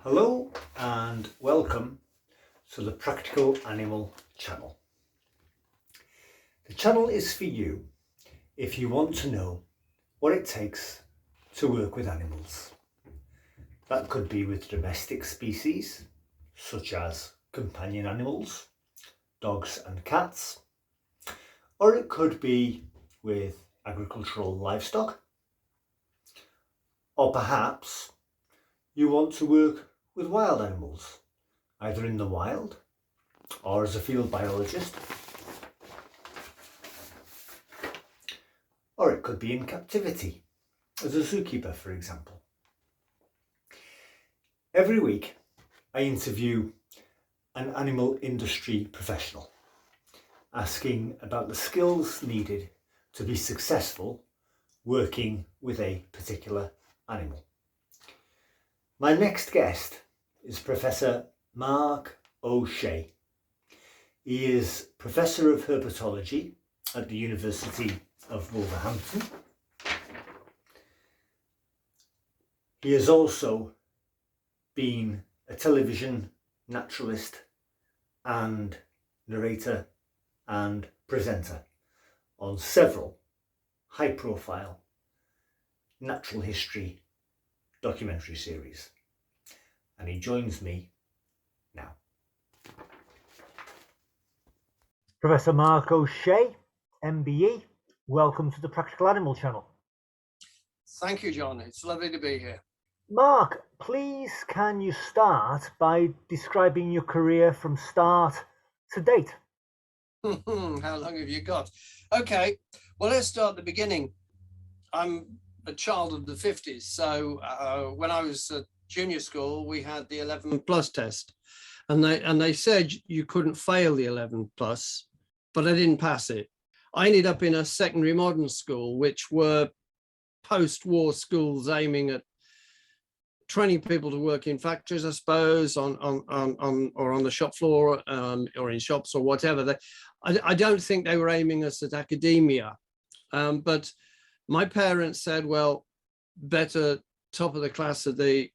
Hello and welcome to the Practical Animal channel. The channel is for you if you want to know what it takes to work with animals. That could be with domestic species such as companion animals, dogs and cats, or it could be with agricultural livestock, or perhaps you want to work with wild animals, either in the wild or as a field biologist, or it could be in captivity as a zookeeper, for example. Every week I interview an animal industry professional, asking about the skills needed to be successful working with a particular animal. My next guest is Professor Mark O Shea. He is Professor of Herpetology at the University of Wolverhampton. He has also been a television naturalist and narrator and presenter on several high-profile natural history documentary series, and he joins me now. Professor Mark O Shea, MBE, welcome to the Practical Animal channel. Thank you, John. It's lovely to be here. Mark, please can you start by describing your career from start to date? How long have you got? Okay, well, let's start at the beginning. I'm a child of the 50s. So when I was at junior school, we had the 11 plus test, and they said you couldn't fail the 11 plus, but I didn't pass it. I ended up in a secondary modern school, which were post-war schools aiming at training people to work in factories, I suppose, or on the shop floor, or in shops or whatever. I don't think they were aiming us at academia, but my parents said, well, better top of the class at the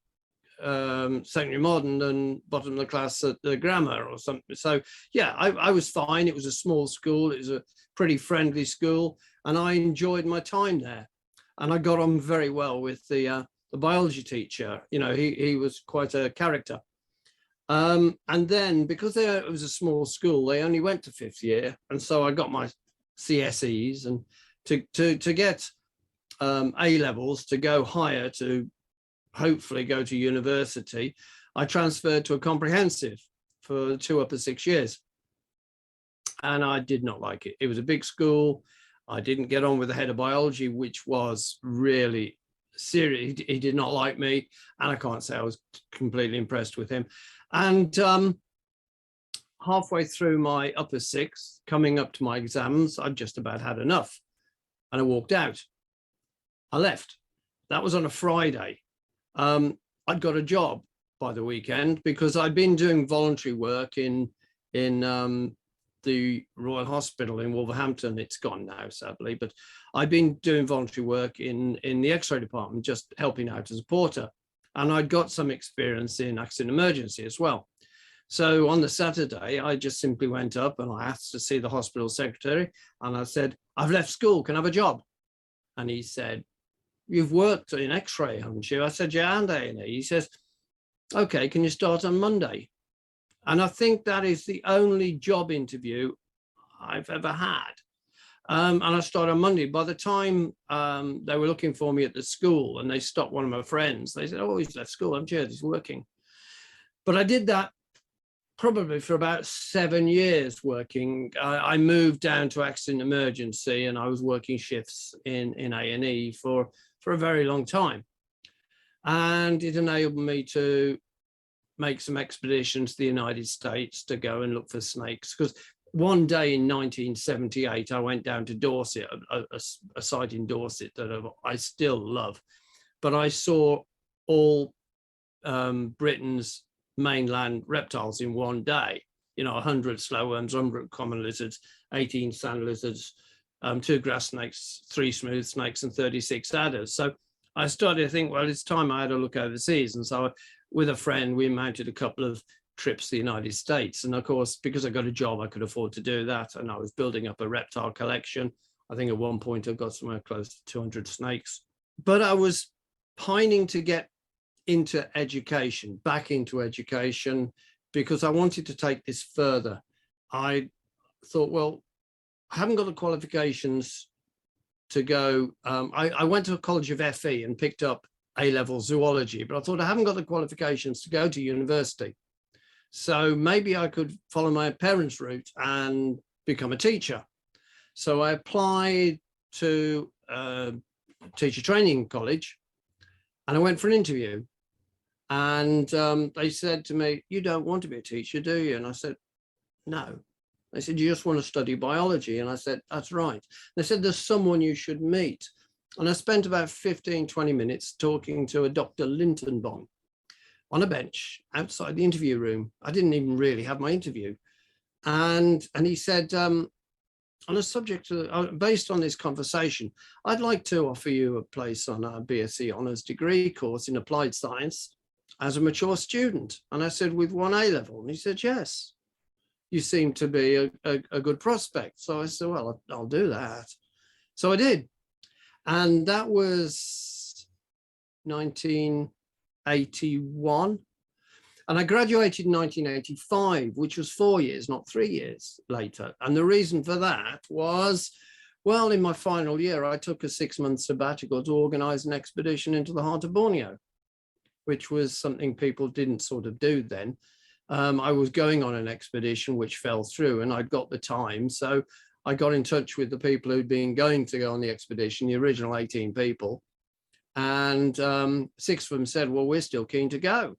secondary modern than bottom of the class at the grammar or something. So yeah, I was fine. It was a small school. It was a pretty friendly school, and I enjoyed my time there. And I got on very well with the biology teacher. You know, he was quite a character. And then because it was a small school, they only went to 5th year, and so I got my CSEs, and to get A levels, to go higher, to hopefully go to university, I transferred to a comprehensive for 2 upper 6 years, and I did not like it. It was a big school. I didn't get on with the head of biology, which was really serious. He did not like me, and I can't say I was completely impressed with him. And halfway through my upper 6th, coming up to my exams, I'd just about had enough, and I walked out. I left. That was on a Friday. I'd got a job by the weekend because I'd been doing voluntary work in the Royal Hospital in Wolverhampton. It's gone now, sadly, but I'd been doing voluntary work in the X-ray department, just helping out as a porter, and I'd got some experience in accident emergency as well. So on the Saturday, I just simply went up and I asked to see the hospital secretary, and I said, I've left school, can I have a job? And he said, you've worked in X-ray, haven't you? I said, yeah, and A&E. He says, okay, can you start on Monday? And I think that is the only job interview I've ever had. And I started on Monday. By the time they were looking for me at the school and they stopped one of my friends, they said, oh, he's left school, I'm sure he's working. But I did that probably for about 7 years working. I moved down to accident emergency, and I was working shifts in A&E for a very long time. And it enabled me to make some expeditions to the United States to go and look for snakes. Because one day in 1978, I went down to Dorset, a site in Dorset that I still love. But I saw all Britain's mainland reptiles in one day. You know, 100 slowworms, 100 common lizards, 18 sand lizards, 2 grass snakes, 3 smooth snakes, and 36 adders. So I started to think, well, it's time I had a look overseas. And so with a friend, we mounted a couple of trips to the United States. And of course, because I got a job, I could afford to do that. And I was building up a reptile collection. I think at one point I got somewhere close to 200 snakes. But I was pining to get into education, back into education, because I wanted to take this further. I thought, well, I haven't got the qualifications to go. I went to a college of FE and picked up A-level zoology, but I thought I haven't got the qualifications to go to university. So maybe I could follow my parents' route and become a teacher. So I applied to teacher training college and I went for an interview. And they said to me, "You don't want to be a teacher, do you?" And I said, "No." They said, "You just want to study biology?" And I said, "That's right." They said, "There's someone you should meet." And I spent about 15, 20 minutes talking to a Dr. Lintonbon on a bench outside the interview room. I didn't even really have my interview. And he said, on a subject based on this conversation, I'd like to offer you a place on our BSc Honours degree course in applied science as a mature student. And I said, with one A-level? And he said, "Yes, you seem to be a good prospect." So I said, "Well, I'll do that." So I did. And that was 1981. And I graduated in 1985, which was 4 years, not 3 years later. And the reason for that was, well, in my final year, I took a 6-month sabbatical to organize an expedition into the heart of Borneo, which was something people didn't sort of do then. I was going on an expedition which fell through and I'd got the time. So I got in touch with the people who'd been going to go on the expedition, the original 18 people. And 6 of them said, "Well, we're still keen to go."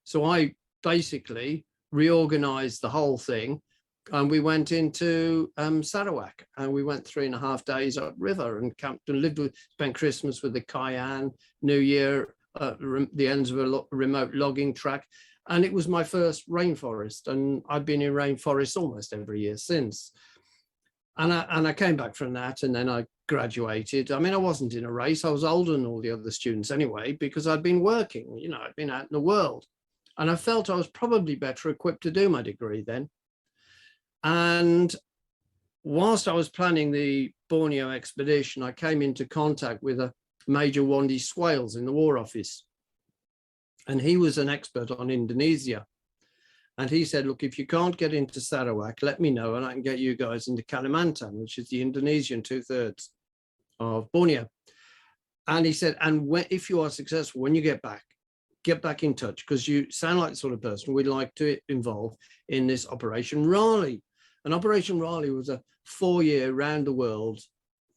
So I basically reorganized the whole thing. And we went into Sarawak and we went 3.5 days upriver and camped and spent Christmas with the Cayenne, New Year, the ends of a remote logging track. And it was my first rainforest. And I've been in rainforests almost every year since. And I came back from that and then I graduated. I mean, I wasn't in a race. I was older than all the other students anyway, because I'd been working, you know, I'd been out in the world. And I felt I was probably better equipped to do my degree then. And whilst I was planning the Borneo expedition, I came into contact with a Major Wandi Swales in the War Office. And he was an expert on Indonesia. And he said, "Look, if you can't get into Sarawak, let me know and I can get you guys into Kalimantan, which is the Indonesian 2/3 of Borneo." And he said, "And if you are successful, when you get back in touch, because you sound like the sort of person we'd like to involve in this Operation Raleigh." And Operation Raleigh was a 4-year round the world,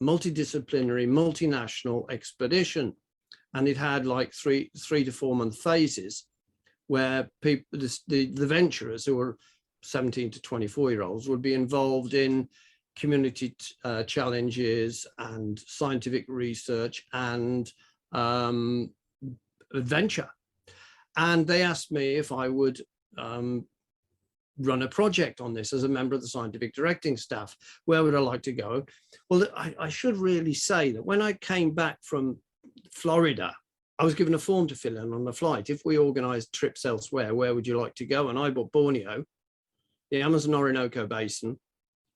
multidisciplinary, multinational expedition. And it had like 3 to 4 month phases where people, the venturers who were 17 to 24-year-olds would be involved in community challenges and scientific research and adventure. And they asked me if I would run a project on this as a member of the scientific directing staff. Where would I like to go? Well, I should really say that when I came back from Florida, I was given a form to fill in on the flight. If we organized trips elsewhere, where would you like to go? And I bought Borneo, the Amazon Orinoco Basin,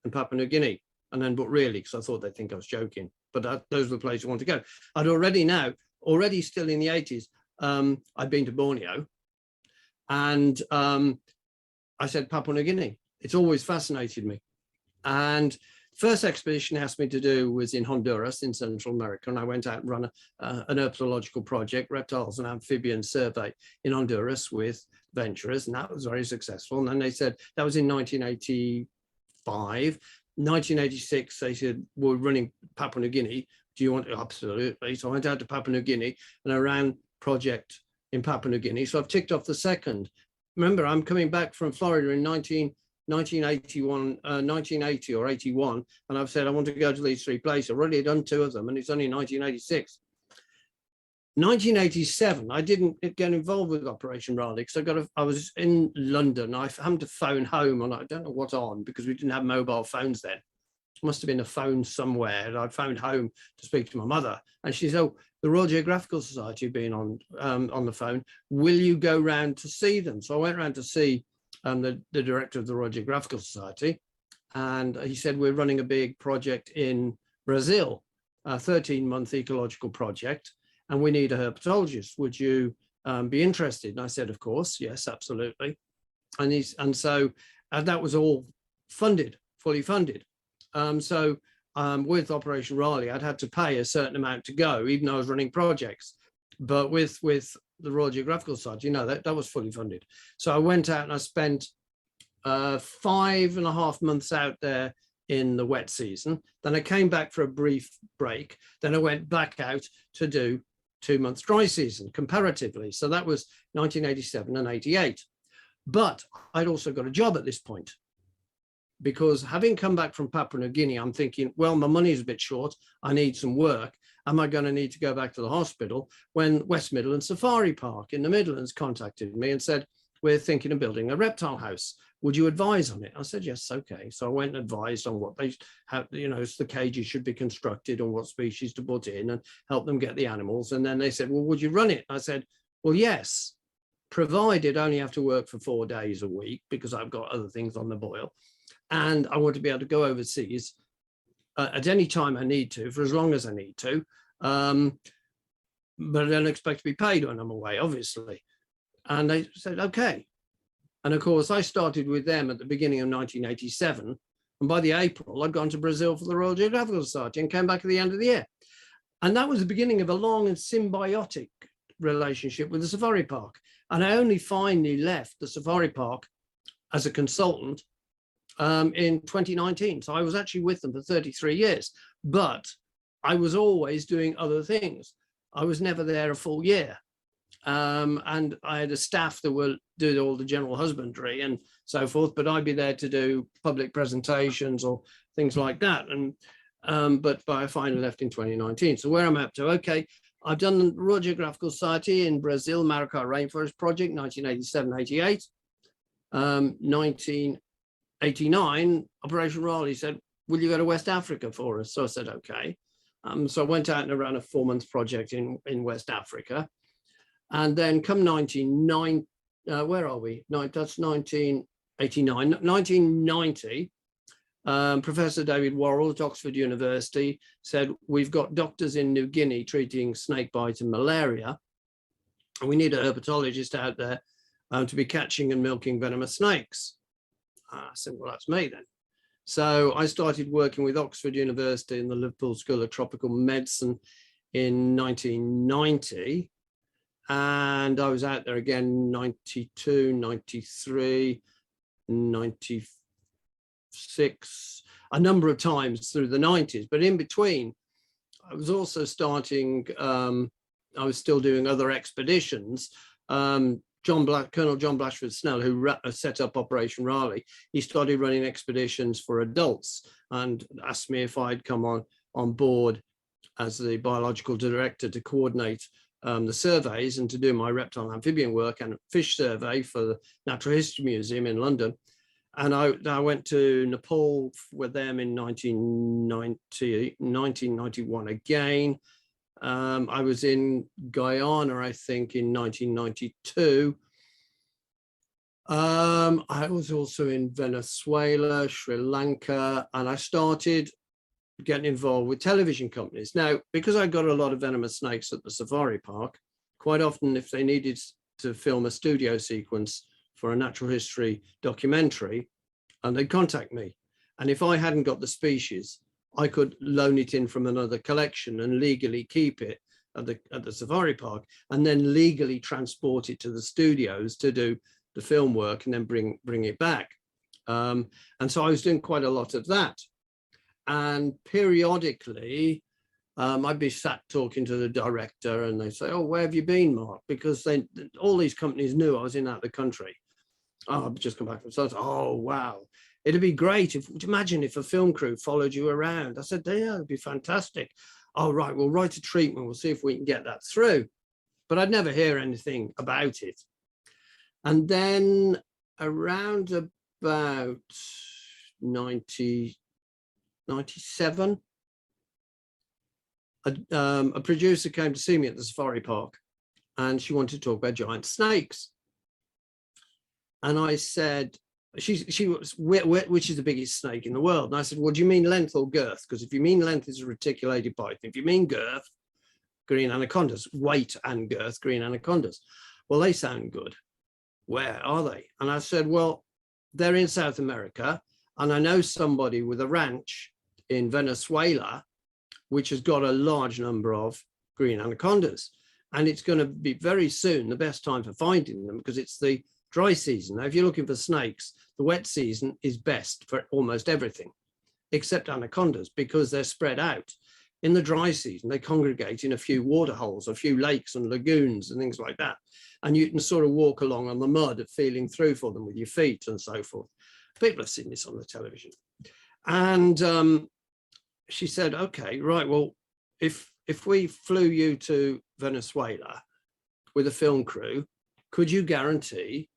and Papua New Guinea. And then, but really, because I thought they'd think I was joking, but those were the places I wanted to go. I'd already still in the 80s, I'd been to Borneo. And I said, Papua New Guinea. It's always fascinated me. And first expedition asked me to do was in Honduras in Central America. And I went out and run an herpetological project, reptiles and amphibians survey in Honduras with venturers. And that was very successful. And then they said, that was in 1985. 1986, they said, we're running Papua New Guinea. Do you want to? Absolutely. So I went out to Papua New Guinea and I ran project in Papua New Guinea. So I've ticked off the second. Remember, I'm coming back from Florida in 1980 or 81, and I've said I want to go to these 3 places. I've already done 2 of them, and it's only 1986. 1987, I didn't get involved with Operation Raleigh because I was in London. I had to phone home, and I don't know what on because we didn't have mobile phones then. must have been a phone somewhere. And I phoned home to speak to my mother, and she said, "Oh, the Royal Geographical Society have been on the phone. Will you go round to see them?" So I went round to see the director of the Royal Geographical Society, and he said, "We're running a big project in Brazil, a 13-month ecological project, and we need a herpetologist. Would you be interested?" And I said, "Of course, yes, absolutely." And so that was all funded, fully funded. With Operation Raleigh, I'd had to pay a certain amount to go, even though I was running projects. But with the Royal Geographical Society, that was fully funded. So I went out and I spent 5.5 months out there in the wet season. Then I came back for a brief break. Then I went back out to do 2 months dry season comparatively. So that was 1987 and 88. But I'd also got a job at this point, because having come back from Papua New Guinea, I'm thinking, well, my money is a bit short. I need some work. Am I going to need to go back to the hospital? When West Midlands Safari Park in the Midlands contacted me and said, "We're thinking of building a reptile house. Would you advise on it?" I said, "Yes, okay." So I went and advised on what they have, the cages should be constructed and what species to put in and help them get the animals. And then they said, "Well, would you run it?" I said, "Well, yes, provided I only have to work for 4 days a week, because I've got other things on the boil. And I want to be able to go overseas at any time I need to, for as long as I need to. But I don't expect to be paid when I'm away, obviously." And they said, "Okay." And of course, I started with them at the beginning of 1987. And by the April, I'd gone to Brazil for the Royal Geographical Society and came back at the end of the year. And that was the beginning of a long and symbiotic relationship with the safari park. And I only finally left the safari park as a consultant in 2019. So I was actually with them for 33 years, but I was always doing other things. I was never there a full year. And I had a staff that will do all the general husbandry and so forth, but I'd be there to do public presentations or things like that. And but I finally left in 2019. So where I'm up to, okay, I've done the Royal Geographical Society in Brazil, Maracá Rainforest Project, 1987-88. 1989, Operation Raleigh said, "Will you go to West Africa for us?" So I said, okay. So I went out and ran a 4-month project in West Africa. And then come 1990, where are we? That's 1989, 1990. Professor David Worrell at Oxford University said, "We've got doctors in New Guinea treating snakebite and malaria, and we need a herpetologist out there to be catching and milking venomous snakes." I said, "Well, that's me then." So I started working with Oxford University and the Liverpool School of Tropical Medicine in 1990. And I was out there again, 92, 93, 96, a number of times through the 90s. But in between, I was also starting, I was still doing other expeditions. Colonel John Blashford Snell, who set up Operation Raleigh, he started running expeditions for adults and asked me if I'd come on board as the biological director to coordinate the surveys and to do my reptile amphibian work and fish survey for the Natural History Museum in London. And I went to Nepal with them in 1991 again. I was in Guyana, I think, in 1992. I was also in Venezuela, Sri Lanka, and I started getting involved with television companies. Now, because I got a lot of venomous snakes at the safari park, quite often if they needed to film a studio sequence for a natural history documentary, and they'd contact me. And if I hadn't got the species, I could loan it in from another collection and legally keep it at the safari park, and then legally transport it to the studios to do the film work and then bring it back. And so I was doing quite a lot of that. And periodically, I'd be sat talking to the director and they say, "Oh, where have you been, Mark?" Because all these companies knew I was in out of the country. "Oh, I've just come back from South." "Oh, wow. It'd be great would you imagine if a film crew followed you around?" I said, "Yeah, it'd be fantastic." "Oh, right, we'll write a treatment. We'll see if we can get that through." But I'd never hear anything about it. And then around about 92, 97, a producer came to see me at the safari park, and she wanted to talk about giant snakes. And I said, she was, which is the biggest snake in the world? And I said, well, do you mean length or girth? Because if you mean length, it's a reticulated python. If you mean girth, green anacondas. Weight and girth, green anacondas. Well, they sound good. Where are they? And I said, well, they're in South America. And I know somebody with a ranch in Venezuela, which has got a large number of green anacondas. And it's going to be very soon the best time for finding them, because it's the dry season. Now, if you're looking for snakes, the wet season is best for almost everything, except anacondas, because they're spread out. In the dry season, they congregate in a few water holes, a few lakes and lagoons and things like that. And you can sort of walk along on the mud, feeling through for them with your feet and so forth. People have seen this on the television. And she said, okay, right, well, if we flew you to Venezuela with a film crew, could you guarantee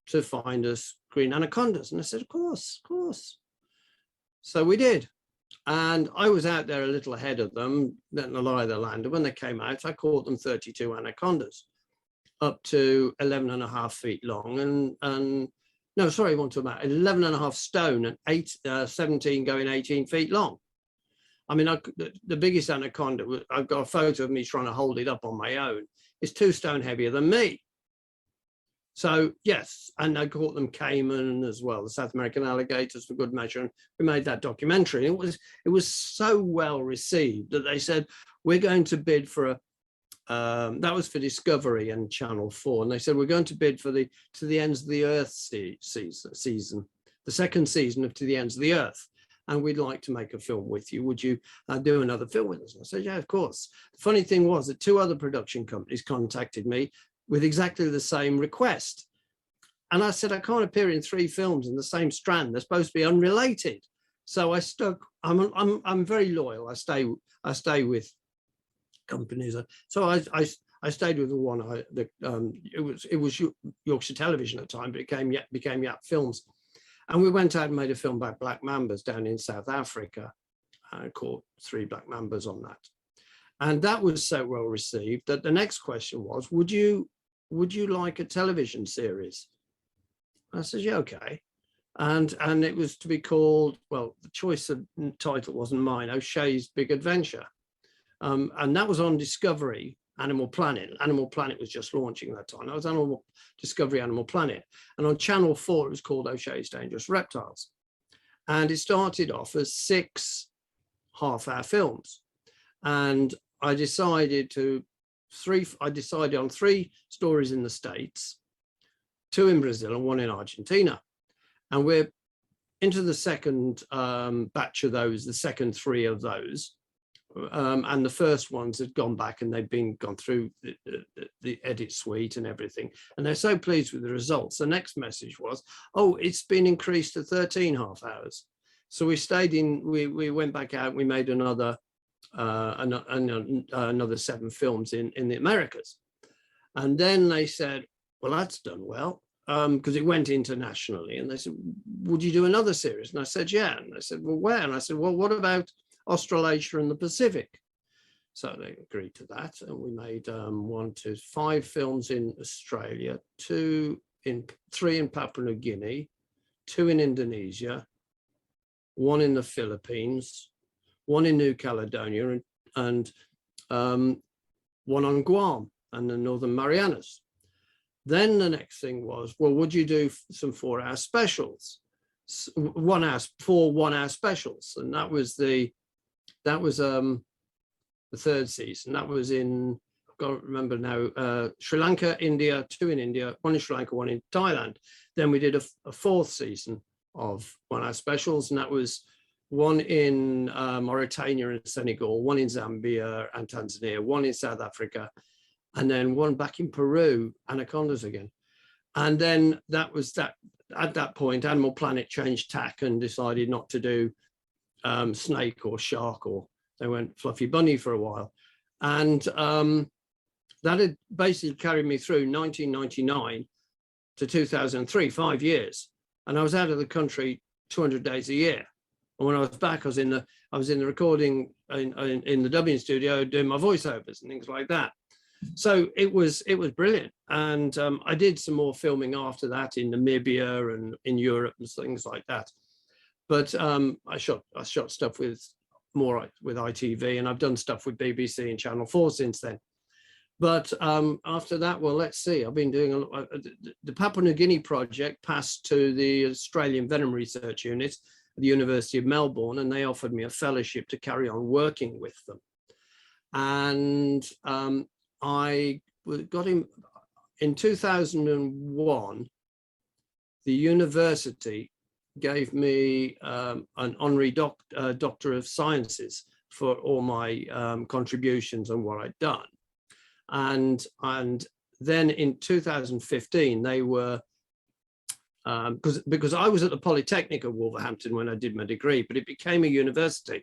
to find us green anacondas? And I said, of course, of course. So we did. And I was out there a little ahead of them, letting the lie of the land. And when they came out, I caught them 32 anacondas, up to 11.5 feet long. And no, sorry, I want to about 11.5 stone and 17 going 18 feet long. I mean, the biggest anaconda, I've got a photo of me trying to hold it up on my own, is 2 stone heavier than me. So yes, and I caught them caiman as well, the South American alligators for good measure, and we made that documentary. And it was so well received that they said, we're going to bid for a, that was for Discovery and Channel 4, and they said, we're going to bid for the To the Ends of the Earth season, the second season of To the Ends of the Earth, and we'd like to make a film with you. Would you do another film with us? And I said, yeah, of course. The funny thing was that 2 other production companies contacted me with exactly the same request. And I said, I can't appear in 3 films in the same strand. They're supposed to be unrelated. So I stuck, I'm very loyal. I stay with companies. So I stayed with the one, it was Yorkshire Television at the time, but it became Yap Films. And we went out and made a film about black mambas down in South Africa. I caught 3 black mambas on that. And that was so well received that the next question was, would you like a television series? I said, yeah, okay. And it was to be called, well, the choice of title wasn't mine, O'Shea's Big Adventure. And that was on Discovery, Animal Planet. Animal Planet was just launching at that time. That was Discovery, Animal Planet. And on Channel 4, it was called O'Shea's Dangerous Reptiles. And it started off as 6 half-hour films. And I decided on 3 stories in the States, 2 in Brazil and 1 in Argentina. And we're into the second batch of those, the second 3 of those. And the first ones had gone back and they'd gone through the edit suite and everything. And they're so pleased with the results. The next message was, oh, it's been increased to 13 half hours. So we stayed in, we went back out, we made another 7 films in the Americas. And then they said, well, that's done well, because it went internationally. And they said, would you do another series? And I said, yeah. And they said, well, where? And I said, well, what about Australasia and the Pacific? So they agreed to that. And we made 5 films in Australia, 3 in Papua New Guinea, 2 in Indonesia, 1 in the Philippines, 1 in New Caledonia, and 1 on Guam and the Northern Marianas. Then the next thing was, well, would you do some 4-hour specials? 4 1-hour specials, and that was the 3rd season. That was in, I've got to remember now, Sri Lanka, India, 2 in India, 1 in Sri Lanka, 1 in Thailand. Then we did a 4th season of 1-hour specials, and that was 1 in Mauritania and Senegal, 1 in Zambia and Tanzania, 1 in South Africa, and then 1 back in Peru, anacondas again. And then that was that. At that point, Animal Planet changed tack and decided not to do snake or shark, or they went fluffy bunny for a while. And that had basically carried me through 1999 to 2003, 5 years. And I was out of the country 200 days a year. And when I was back, I was in the recording in the dubbing studio doing my voiceovers and things like that. So it was brilliant. And I did some more filming after that in Namibia and in Europe and things like that. But I shot stuff with ITV, and I've done stuff with BBC and Channel 4 since then. But after that, well, let's see. I've been doing the Papua New Guinea project passed to the Australian Venom Research Unit at the University of Melbourne, and they offered me a fellowship to carry on working with them. And I got him in 2001. The university gave me an honorary Doctor of Sciences for all my contributions and what I'd done. And then in 2015, they were, because I was at the Polytechnic of Wolverhampton when I did my degree, but it became a university.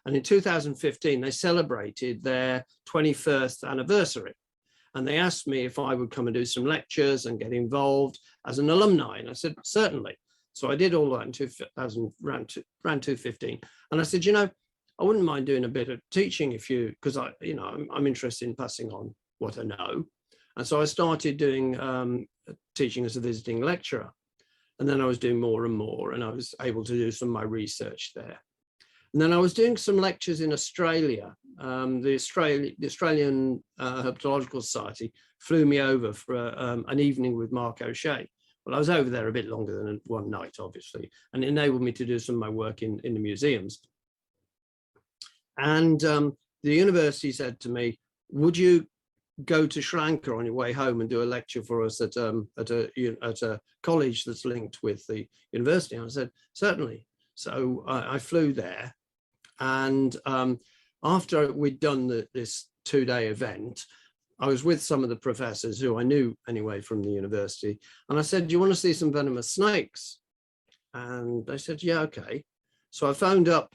And in 2015, they celebrated their 21st anniversary. And they asked me if I would come and do some lectures and get involved as an alumni. And I said, certainly. So I did all that in around 2015. And I said, you know, I wouldn't mind doing a bit of teaching because I'm interested in passing on what I know. And so I started doing teaching as a visiting lecturer. And then I was doing more and more, and I was able to do some of my research there. And then I was doing some lectures in Australia. The Australian Herpetological Society flew me over for an evening with Mark O Shea. Well, I was over there a bit longer than one night, obviously, and it enabled me to do some of my work in the museums. And the university said to me, would you go to Sri Lanka on your way home and do a lecture for us at a college that's linked with the university? And I said, certainly. So I flew there. And after we'd done this 2-day event, I was with some of the professors who I knew anyway from the university. And I said, do you want to see some venomous snakes? And they said, yeah, okay. So I phoned up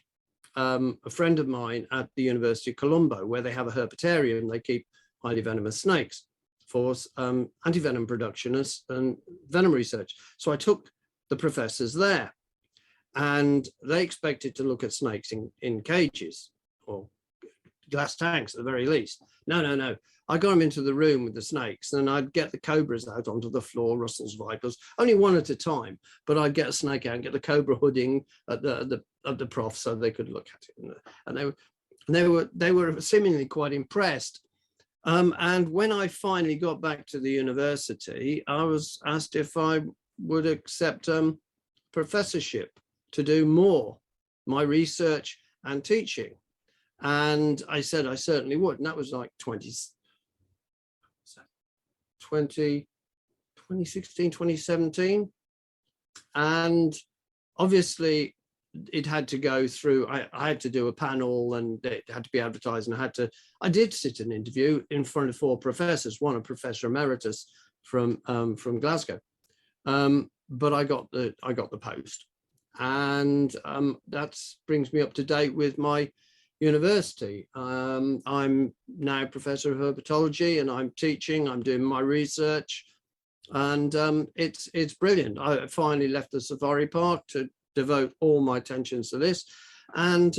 a friend of mine at the University of Colombo, where they have a herpetarium. They keep highly venomous snakes for antivenom production and venom research. So I took the professors there, and they expected to look at snakes in cages or glass tanks at the very least. No. I got them into the room with the snakes, and I'd get the cobras out onto the floor, Russell's vipers, only one at a time. But I'd get a snake out and get the cobra hooding at the prof so they could look at it. And they were seemingly quite impressed. And when I finally got back to the university, I was asked if I would accept professorship to do more, my research and teaching. And I said I certainly would. And that was like 2016, 2017. And obviously it had to go through, I had to do a panel, and it had to be advertised, and I did sit an interview in front of 4 professors, one a professor emeritus from Glasgow. But I got the post. And that brings me up to date with my university. I'm now professor of herpetology, and I'm teaching, I'm doing my research, and it's brilliant. I finally left the safari park to devote all my attention to this. And,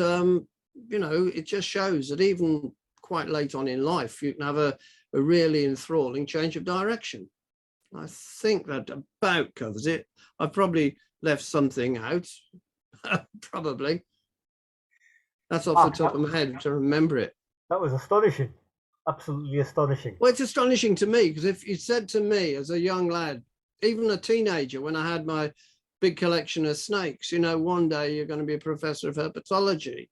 it just shows that even quite late on in life, you can have a really enthralling change of direction. I think that about covers it. I probably left something out, probably. That's off the top of my head to remember it. That was astonishing. Absolutely astonishing. Well, it's astonishing to me, because if you said to me as a young lad, even a teenager, when I had my big collection of snakes, one day you're going to be a professor of herpetology,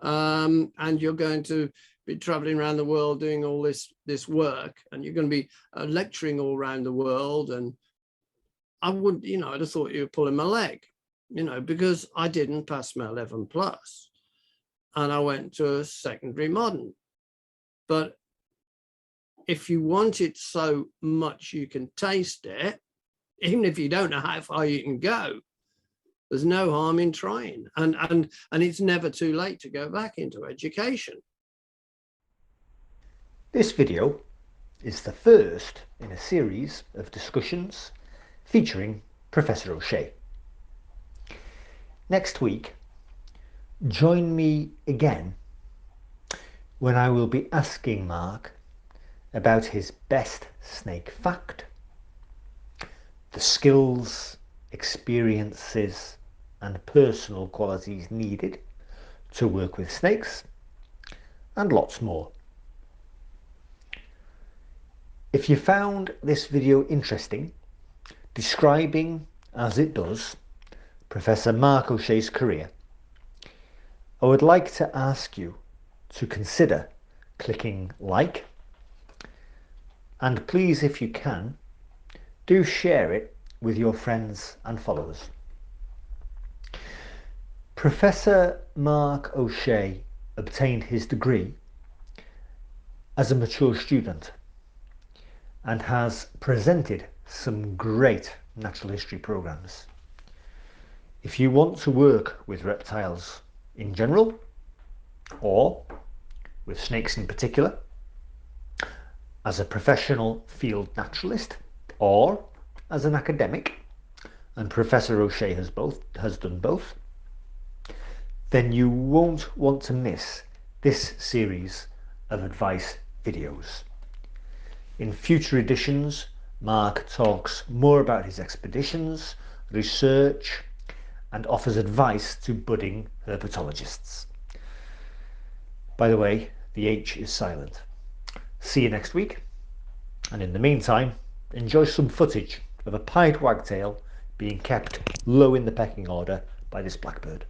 and you're going to be traveling around the world doing all this work, and you're going to be lecturing all around the world, and I would, I'd have thought you were pulling my leg, because I didn't pass my 11 plus, and I went to a secondary modern. But if you want it so much you can taste it, even if you don't know how far you can go, there's no harm in trying. And it's never too late to go back into education. This video is the first in a series of discussions featuring Professor O'Shea. Next week, Join me again when I will be asking Mark about his best snake fact, the skills, experiences and personal qualities needed to work with snakes, and lots more. If you found this video interesting, describing, as it does, Professor Mark O Shea's career, I would like to ask you to consider clicking like, and please, if you can, do share it with your friends and followers. Professor Mark O Shea obtained his degree as a mature student and has presented some great natural history programs. If you want to work with reptiles in general, or with snakes in particular, as a professional field naturalist or as an academic, and Professor O Shea has done both, then you won't want to miss this series of advice videos. In future editions, Mark talks more about his expeditions, research, and offers advice to budding herpetologists. By the way, the H is silent. See you next week, and in the meantime, enjoy some footage of a pied wagtail being kept low in the pecking order by this blackbird.